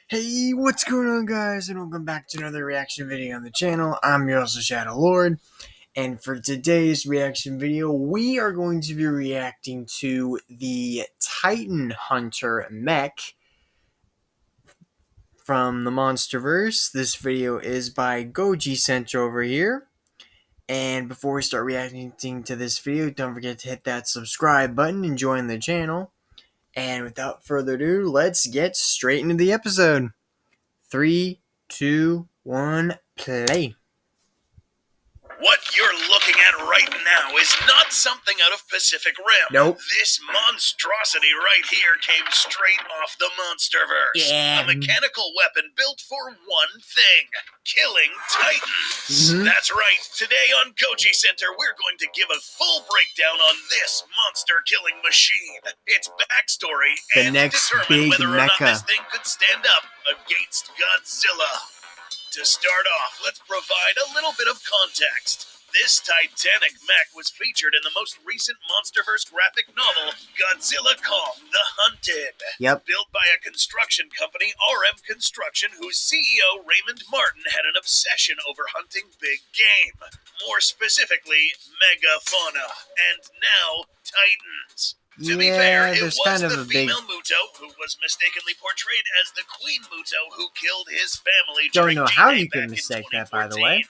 Hey, what's going on, guys, and welcome back to another reaction video on the channel. I'm your host, Shadow Lord, and for today's reaction video, we are going to be reacting to the Titan Hunter Mech from the Monsterverse. This video is by Goji Center over here. And before we start reacting to this video, don't forget to hit that subscribe button and join the channel. And without further ado, let's get straight into the episode. 3, 2, 1, play. What you're looking at right now is not something out of Pacific Rim. Nope. This monstrosity right here came straight off the Monsterverse. Yeah. A mechanical weapon built for one thing: killing Titans. That's right. Today on Goji Center, we're going to give a full breakdown on this monster-killing machine, its backstory, and determine whether or not this thing could stand up against Godzilla. To start off, let's provide a little bit of context. This titanic mech was featured in the most recent Monsterverse graphic novel, Godzilla Kong the Hunted. Yep. Built by a construction company, RM Construction, whose CEO, Raymond Martin, had an obsession over hunting big game. More specifically, megafauna. And now, Titans. To be fair, it was the female Muto who was mistakenly portrayed as the Queen Muto who killed his family during Don't know how you back can in mistake that, 2014. by the way.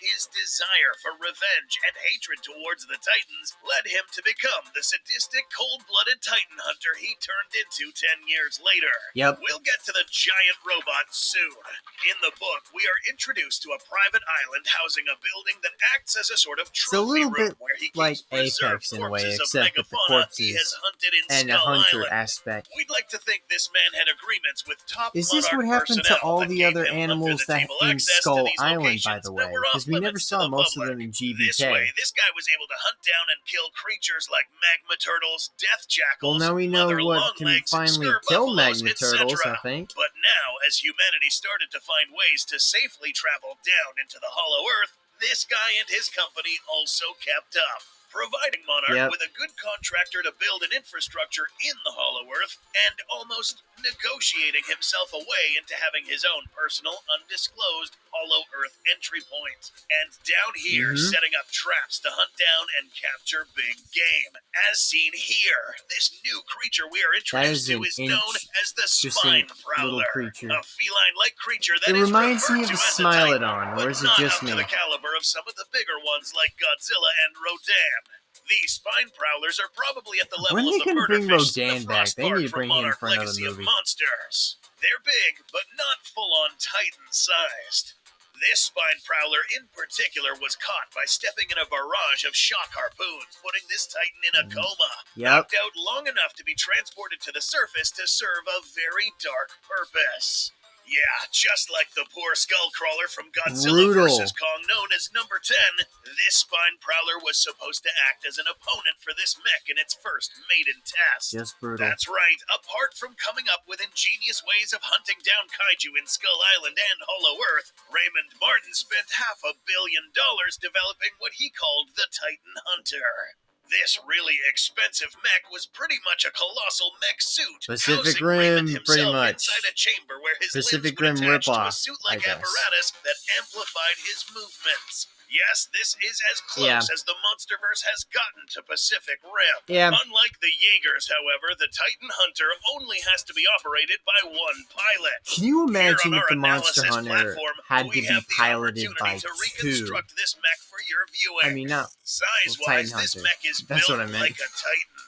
His desire for revenge and hatred towards the Titans led him to become the sadistic, cold-blooded Titan hunter he turned into 10 years later. Yep. We'll get to the giant robot soon. In the book, we are introduced to a private island housing a building that acts as a sort of trophy room where he keeps Apex in a way, except with the corpses he has hunted in and Skull a hunter Island. aspect. We'd like to think this man had agreements with top Is this what happened to all the other animals that in Skull Island, by the way? Because we never saw most of them in GVK. This way, this guy was able to hunt down and kill creatures like magma turtles, death jackals, well, now we know what can longlegs, finally kill magma turtles, I think. But now, as humanity started to find ways to safely travel down into the Hollow Earth, this guy and his company also kept up, providing Monarch with a good contractor to build an infrastructure in the Hollow Earth and almost negotiating himself away into having his own personal, undisclosed Hollow Earth entry point. And down here, setting up traps to hunt down and capture big game. As seen here, this new creature we are introduced to is known as the Spine Prowler, a feline-like creature that is reminds me of a Smilodon, or is it just me? Not up to the caliber of some of the bigger ones like Godzilla and Rodan. These spine prowlers are probably at the level of the murderfish in the Frostbark from Monarch Legacy of Monsters. They're big, but not full-on Titan-sized. This spine prowler in particular was caught by stepping in a barrage of shock harpoons, putting this Titan in a coma, knocked out long enough to be transported to the surface to serve a very dark purpose. Yeah, just like the poor skullcrawler from Godzilla vs. Kong known as Number 10, this spine prowler was supposed to act as an opponent for this mech in its first maiden test. Just brutal. That's right, apart from coming up with ingenious ways of hunting down kaiju in Skull Island and Hollow Earth, Raymond Martin spent $500 million developing what he called the Titan Hunter. This really expensive mech was pretty much a colossal mech suit. Pacific Rim, pretty much. Inside a chamber where his Pacific limbs Rim would attach to a ripoff, suit-like apparatus that amplified his movements. Yes, this is as close as the Monsterverse has gotten to Pacific Rim. Unlike the Jaegers, however, the Titan Hunter only has to be operated by one pilot. Can you imagine if the Monster Hunter had to be piloted by two? This mech for your viewing. I mean, not size-wise, this mech is built like a Titan.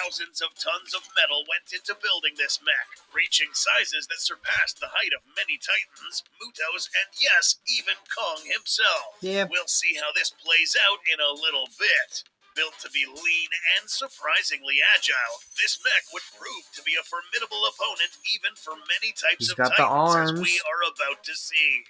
Thousands of tons of metal went into building this mech, reaching sizes that surpassed the height of many Titans, Mutos, and yes, even Kong himself. We'll see how this plays out in a little bit. Built to be lean and surprisingly agile, this mech would prove to be a formidable opponent even for many types of Titans, as we are about to see.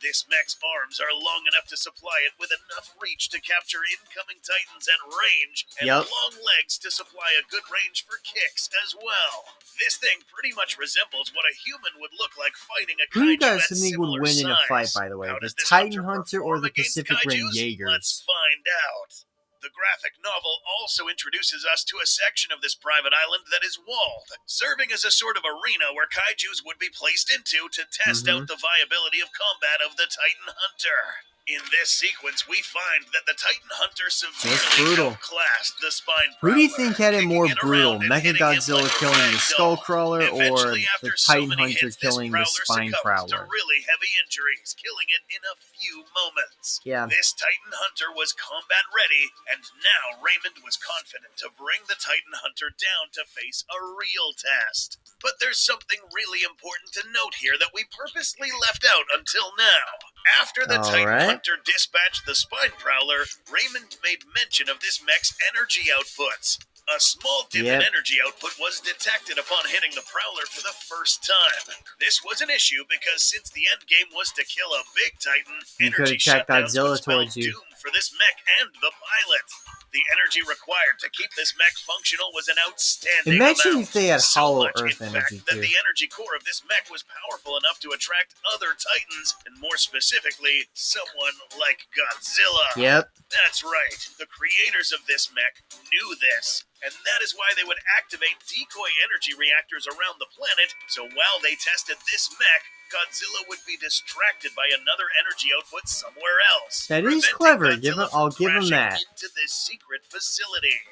This mech's arms are long enough to supply it with enough reach to capture incoming Titans at range, and long legs to supply a good range for kicks as well. This thing pretty much resembles what a human would look like fighting a kaiju. Who do you guys think would win in a fight, by the way? The Titan Hunter or the Pacific Rim Jaegers? Let's find out. The graphic novel also introduces us to a section of this private island that is walled, serving as a sort of arena where kaijus would be placed into to test out the viability of combat of the Titan Hunter. In this sequence, we find that the Titan Hunter severely outclassed the Spine Prowler. Who do you think had it more kicking it brutal? around and hitting him Mechagodzilla like a killing rag the doll. Skullcrawler or Eventually, the after so Titan many Hunter hits, this killing the Prowler Spine succumbed to Prowler? really heavy injuries, killing it in a few moments. Yeah. This Titan Hunter was combat ready, and now Raymond was confident to bring the Titan Hunter down to face a real test. But there's something really important to note here that we purposely left out until now. After the Titan Hunter dispatched the Spine Prowler, Raymond made mention of this mech's energy outputs. A small dip in energy output was detected upon hitting the Prowler for the first time. This was an issue because since the end game was to kill a big Titan, energy shutdowns would spell doom for this mech and the pilot. The energy required to keep this mech functional was an outstanding Imagine amount. if they had so Hollow much, Earth in energy fact, that too. the energy core of this mech was powerful enough to attract other Titans, and more specifically, someone like Godzilla. Yep. That's right. The creators of this mech knew this, and that is why they would activate decoy energy reactors around the planet, so while they tested this mech, Godzilla would be distracted by another energy output somewhere else. That is clever. I'll give him that. Into this secret facility.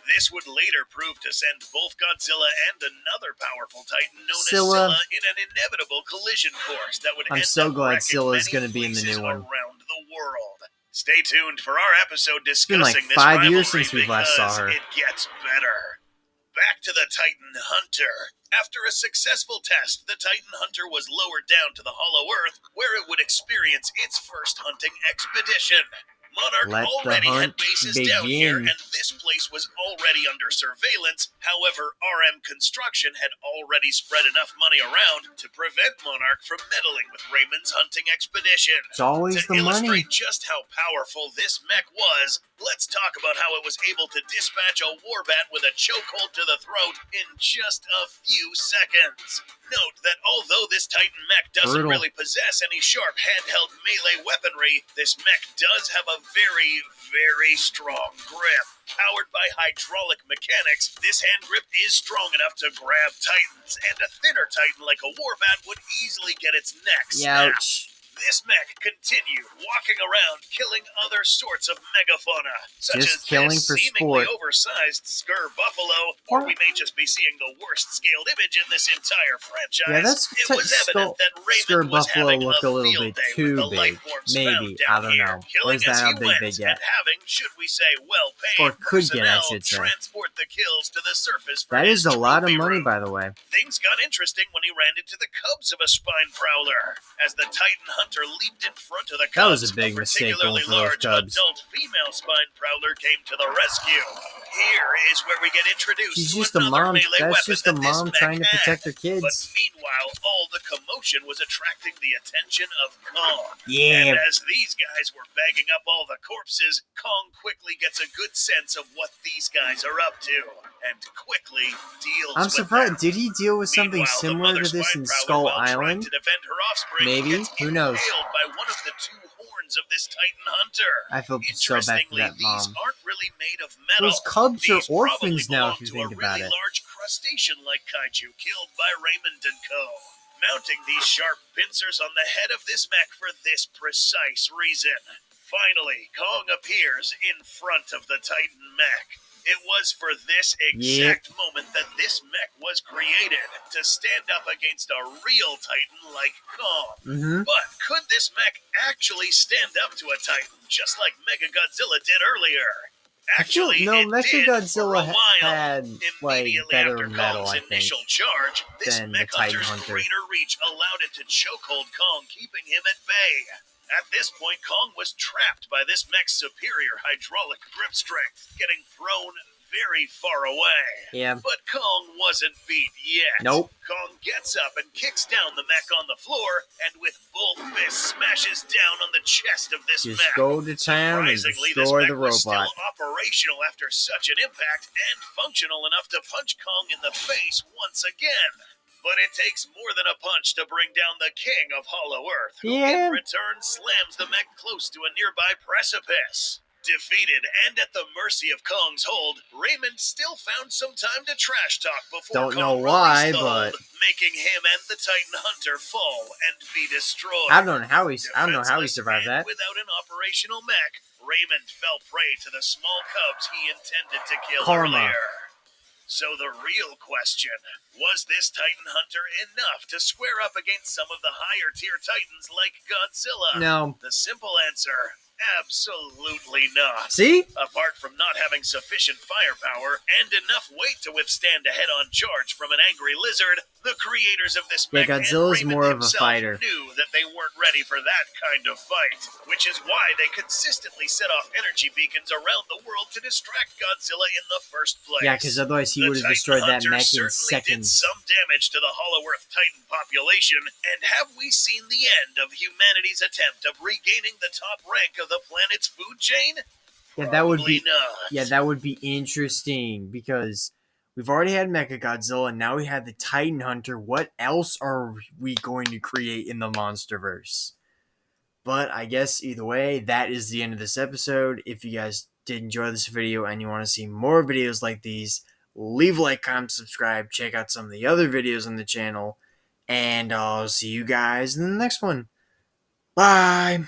This would later prove to send both Godzilla and another powerful Titan known as Scylla in an inevitable collision course that would I'm so glad Scylla is going to be in the new one. Around the world. Stay tuned for our episode discussing it's been like 5 years since we last saw her. It gets better. Back to the Titan Hunter. After a successful test, the Titan Hunter was lowered down to the Hollow Earth, where it would experience its first hunting expedition. Monarch already had bases down here, and this place was already under surveillance. However, RM Construction had already spread enough money around to prevent Monarch from meddling with Raymond's hunting expedition. It's always the money. To illustrate just how powerful this mech was, let's talk about how it was able to dispatch a warbat with a chokehold to the throat in just a few seconds. Note that although this Titan mech doesn't really possess any sharp handheld melee weaponry, this mech does have a very, very strong grip. Powered by hydraulic mechanics, this hand grip is strong enough to grab Titans, and a thinner Titan like a warbat would easily get its neck snapped. Ouch. This mech continued walking around, killing other sorts of megafauna, such just as killing this for seemingly sport. oversized Skur buffalo, or we may just be seeing the worst scaled image in this entire franchise. Yeah, that's it was evident that Raymond was having a field day with the life forms Maybe, found down I don't here, know. killing Or is that as how he big went, they get? and having, should we say, well-paid Or could get, I personnel should say. transport the kills to the surface for That his is a lot of trophy money, room. by the way. Things got interesting when he ran into the cubs of a Spine Prowler. As the Titan Hunter leaped in front of the That cubs, was a big mistake particularly going for those large cubs. adult female Spine Prowler came to the rescue. Here is where we get introduced She's to just a another mom. melee That's weapon just a that this mom mech trying to protect her had. But kids. meanwhile, all the commotion was attracting the attention of Kong. Yeah. And as these guys were bagging up all the corpses, Kong quickly gets a good sense of what these guys are up to, and quickly deals I'm with surprised. them. Did he deal with something Meanwhile, similar the to mother this Spine in Prowler, Skull while trying Island? to defend her offspring, Maybe? gets Who knows? impaled by one of the two horns of this Titan Hunter. I feel so bad for Interestingly, that these mom. aren't really made of metal. Those cubs are These probably orphans now, if belong you to think a about really it. large crustacean-like kaiju killed by Raymond and Co. Mounting these sharp pincers on the head of this mech for this precise reason. Finally, Kong appears in front of the Titan mech. It was for this exact moment that this mech was created, to stand up against a real Titan like Kong. But could this mech actually stand up to a Titan, just like Mechagodzilla did earlier? Actually, no, it did for a Mechagodzilla while. had like Immediately better after metal, Kong's I think. initial charge, this than the mech Titan hunter's Hunter. greater reach allowed it to chokehold Kong, keeping him at bay. At this point, Kong was trapped by this mech's superior hydraulic grip strength, getting thrown very far away. Yeah. But Kong wasn't beat yet. Nope. Kong gets up and kicks down the mech on the floor, and with both fists smashes down on the chest of this Just mech. go to town and Surprisingly, destroy this the mech was robot. still operational after such an impact, and functional enough to punch Kong in the face once again. But it takes more than a punch to bring down the king of Hollow Earth, who in return slams the mech close to a nearby precipice. Defeated and at the mercy of Kong's hold, Raymond still found some time to trash talk before Don't know Kong why, released the but hold, making him and the Titan Hunter fall and be destroyed. I don't know how he survived that. Without an operational mech, Raymond fell prey to the small cubs he intended to kill Karma. earlier. So the real question, was this Titan Hunter enough to square up against some of the higher tier Titans like Godzilla? No. The simple answer, absolutely not. See? Apart from not having sufficient firepower and enough weight to withstand a head-on charge from an angry lizard, the creators of this mech Godzilla's and Raymond more of a himself fighter. knew that they weren't ready for that kind of fight, which is why they consistently set off energy beacons around the world to distract Godzilla in the first place. Yeah, because otherwise he would have destroyed that mech in seconds. Did some damage to the Hollow Earth Titan population, and have we seen the end of humanity's attempt of regaining the top rank of the planet's food chain? Yeah, that would be not. Yeah, that would be interesting because we've already had Mechagodzilla and now we have the Titan Hunter. What else are we going to create in the Monsterverse? But I guess either way, that is the end of this episode. If you guys did enjoy this video and you want to see more videos like these, leave a like, comment, subscribe, check out some of the other videos on the channel, and I'll see you guys in the next one. Bye!